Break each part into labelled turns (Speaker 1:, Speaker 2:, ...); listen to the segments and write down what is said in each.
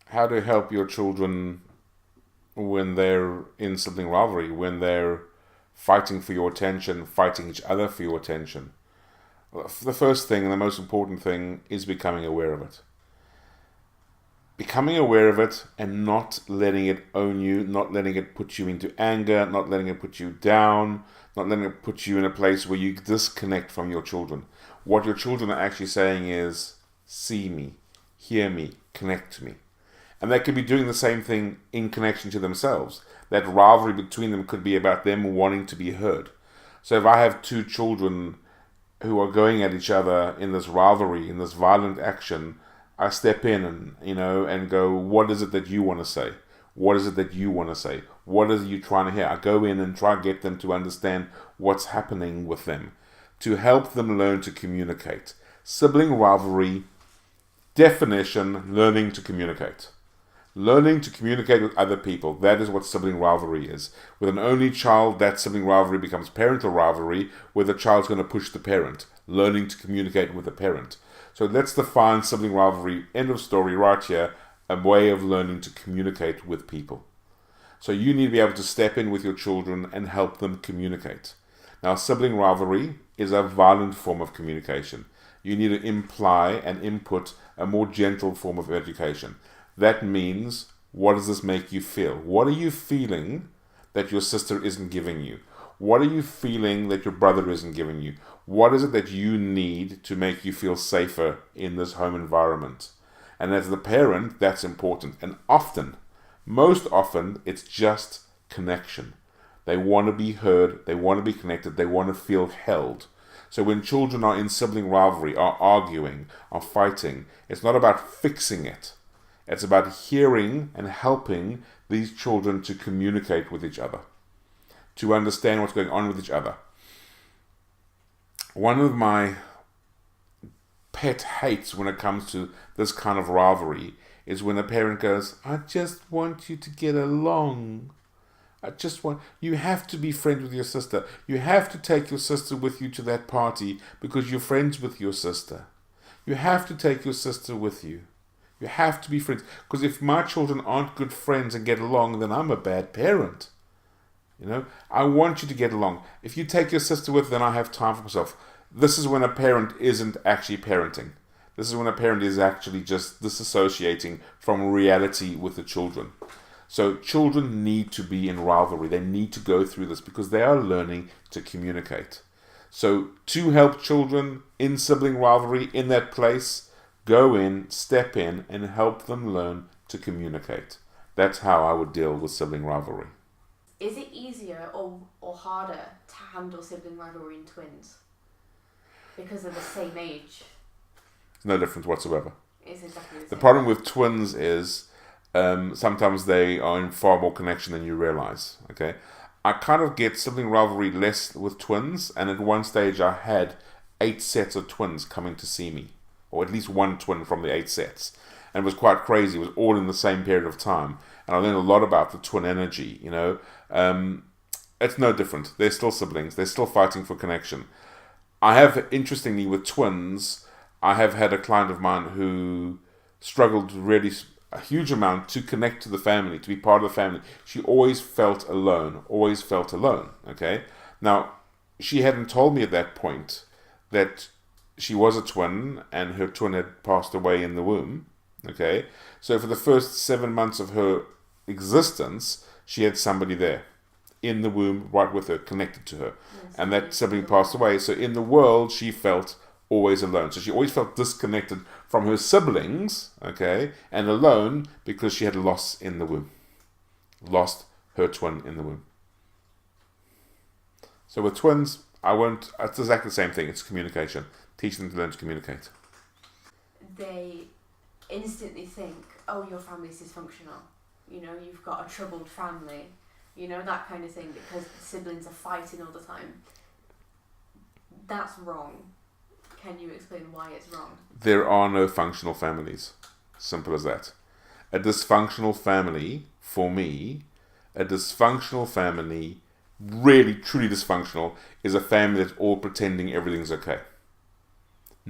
Speaker 1: how to help your children when they're in sibling rivalry, when they're fighting for your attention, fighting each other for your attention. The first thing and the most important thing is becoming aware of it. Becoming aware of it and not letting it own you, not letting it put you into anger, not letting it put you down, not letting it put you in a place where you disconnect from your children. What your children are actually saying is, see me, hear me, connect to me. And they could be doing the same thing in connection to themselves. That rivalry between them could be about them wanting to be heard. So if I have two children who are going at each other in this rivalry, in this violent action, I step in and go, what is it that you want to say? What is it that you want to say? What are you trying to hear? I go in and try to get them to understand what's happening with them, to help them learn to communicate. Sibling rivalry, definition, learning to communicate. Learning to communicate with other people. That is what sibling rivalry is. With an only child, that sibling rivalry becomes parental rivalry, where the child's going to push the parent. Learning to communicate with the parent. So let's define sibling rivalry, end of story, right here, a way of learning to communicate with people. So you need to be able to step in with your children and help them communicate. Now, sibling rivalry is a violent form of communication. You need to imply and input a more gentle form of education. That means, what does this make you feel? What are you feeling that your sister isn't giving you? What are you feeling that your brother isn't giving you? What is it that you need to make you feel safer in this home environment? And as the parent, that's important. And often, most often, it's just connection. They want to be heard, they want to be connected, they want to feel held. So when children are in sibling rivalry, are arguing, are fighting, it's not about fixing it. It's about hearing and helping these children to communicate with each other, to understand what's going on with each other. One of my pet hates when it comes to this kind of rivalry is when a parent goes, I just want you to get along. You have to be friends with your sister. You have to take your sister with you to that party because you're friends with your sister. You have to take your sister with you. You have to be friends. Because if my children aren't good friends and get along, then I'm a bad parent. I want you to get along. If you take your sister with, then I have time for myself. This is when a parent isn't actually parenting. This is when a parent is actually just disassociating from reality with the children. So children need to be in rivalry. They need to go through this because they are learning to communicate. So to help children in sibling rivalry, in that place, go in, step in, and help them learn to communicate. That's how I would deal with sibling rivalry.
Speaker 2: Is it easier or harder to handle sibling rivalry in twins? Because they're the same age.
Speaker 1: No difference whatsoever.
Speaker 2: It's exactly the same.
Speaker 1: The problem with twins is sometimes they are in far more connection than you realize. Okay, I kind of get sibling rivalry less with twins, and at one stage I had 8 sets of twins coming to see me, or at least one twin from the 8 sets. And it was quite crazy. It was all in the same period of time. And I learned a lot about the twin energy, It's no different. They're still siblings. They're still fighting for connection. I have, interestingly, with twins, I have had a client of mine who struggled really a huge amount to connect to the family, to be part of the family. She always felt alone, okay? Now, she hadn't told me at that point that she was a twin and her twin had passed away in the womb, okay? So for the first 7 months of her existence, she had somebody there in the womb, right with her, connected to her. Yes, and that sibling passed away. So in the world, she felt always alone. So she always felt disconnected from her siblings, okay, and alone because she had lost in the womb. Lost her twin in the womb. So with twins, it's exactly the same thing. It's communication. Teach them to learn to communicate.
Speaker 2: They instantly think, oh, your family's dysfunctional. You've got a troubled family. That kind of thing, because the siblings are fighting all the time. That's wrong. Can you explain why it's wrong?
Speaker 1: There are no functional families. Simple as that. A dysfunctional family, for me, really, truly dysfunctional, is a family that's all pretending everything's okay.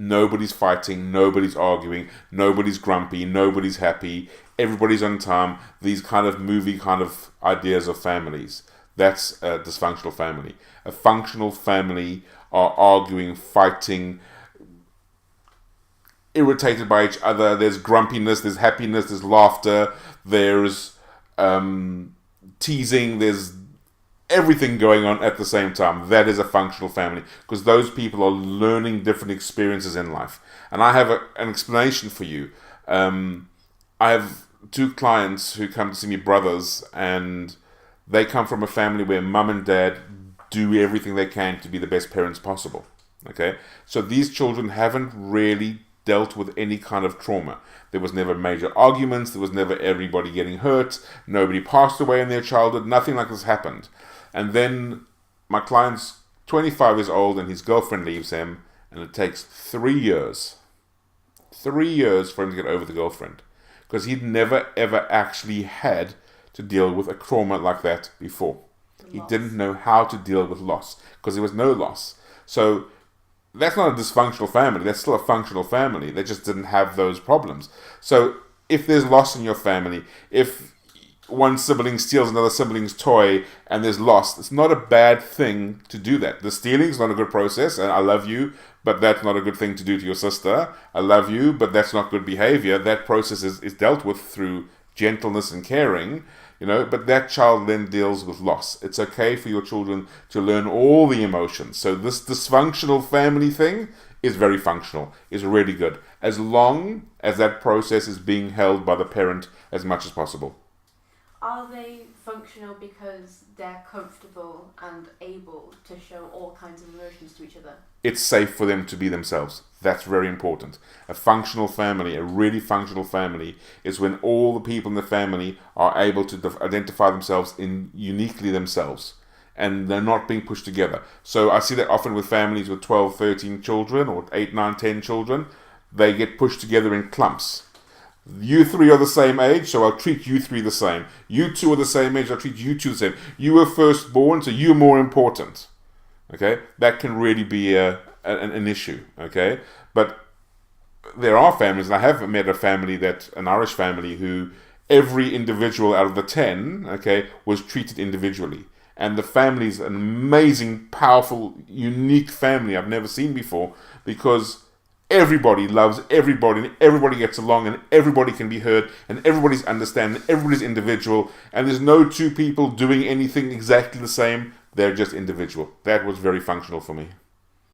Speaker 1: Nobody's fighting, nobody's arguing, nobody's grumpy, nobody's happy, everybody's on time. These kind of movie kind of ideas of families. That's a dysfunctional family. A functional family are arguing, fighting, irritated by each other. There's grumpiness, there's happiness, there's laughter, there's teasing, there's everything going on at the same time. That is a functional family, because those people are learning different experiences in life. And I have an explanation for you. I have 2 clients who come to see me, brothers, and they come from a family where mum and dad do everything they can to be the best parents possible. Okay? So these children haven't really dealt with any kind of trauma. There was never major arguments. There was never everybody getting hurt. Nobody passed away in their childhood. Nothing like this happened. And then my client's 25 years old and his girlfriend leaves him, and it takes 3 years. 3 years for him to get over the girlfriend, because he'd never ever actually had to deal with a trauma like that before. He didn't know how to deal with loss, because there was no loss. So that's not a dysfunctional family. That's still a functional family. They just didn't have those problems. So if there's loss in your family, if one sibling steals another sibling's toy and there's loss, it's not a bad thing to do that. The stealing is not a good process, and I love you, but that's not a good thing to do to your sister. I love you, but that's not good behavior. That process is dealt with through gentleness and caring, but that child then deals with loss. It's okay for your children to learn all the emotions. So this dysfunctional family thing is very functional, is really good, as long as that process is being held by the parent as much as possible.
Speaker 2: Are they functional because they're comfortable and able to show all kinds of emotions to each other?
Speaker 1: It's safe for them to be themselves. That's very important. A functional family, a really functional family, is when all the people in the family are able to identify themselves in uniquely themselves, and they're not being pushed together. So I see that often with families with 12, 13 children, or 8, 9, 10 children. They get pushed together in clumps. You 3 are the same age, so I'll treat you 3 the same. You 2 are the same age, I'll treat you 2 the same. You were first born, so you're more important. Okay? That can really be an issue. Okay? But there are families, and I have met an Irish family, who every individual out of the 10, okay, was treated individually. And the family is an amazing, powerful, unique family I've never seen before, because everybody loves everybody, and everybody gets along, and everybody can be heard, and everybody's understanding, everybody's individual, and there's no 2 people doing anything exactly the same. They're just individual. That was very functional for me.